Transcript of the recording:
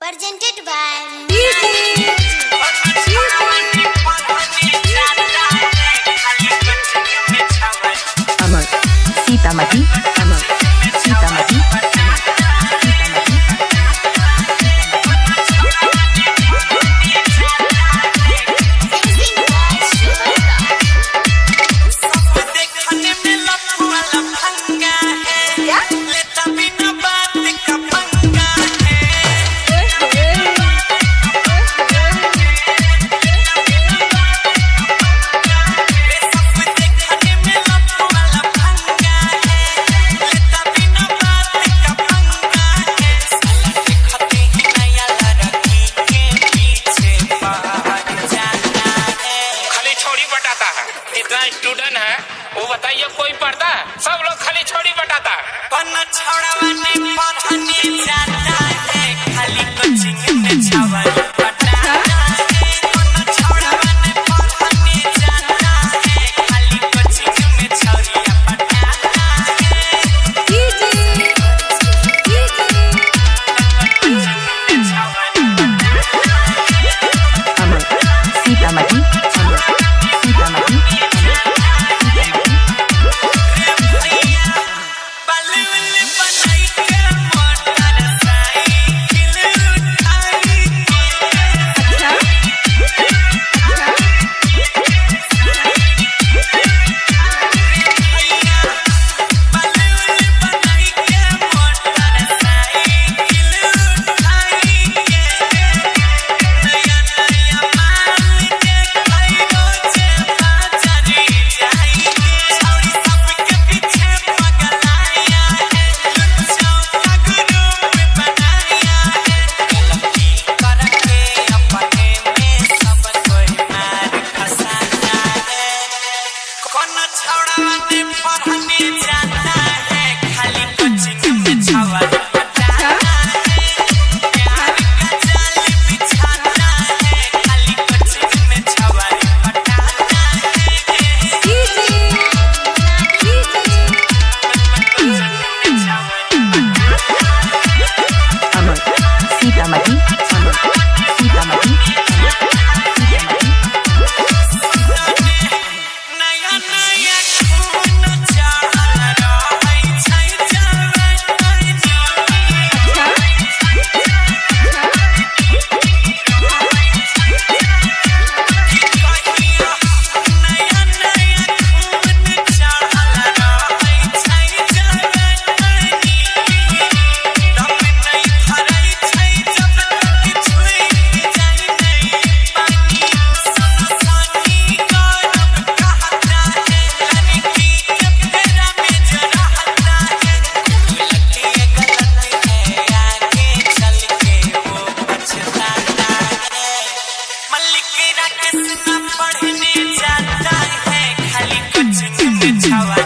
presented by अमर सीतामढ़ी अमर सीतामढ़ी इतना student है वो बताइए कोई पढ़ता है? सब लोग खाली छोड़ी बटाता खाली कोचिंग में छावल अमर सीतामढ़ी अमर सीतामढ़ी पढ़ने जाता है खाली कोचिंग में छावल प्यार का जाल बिछाता है खाली कोचिंग में छावल अमर सीतामढ़ी अमर सीतामढ़ी पढ़ने जाता है खाली कोचिंग में छावल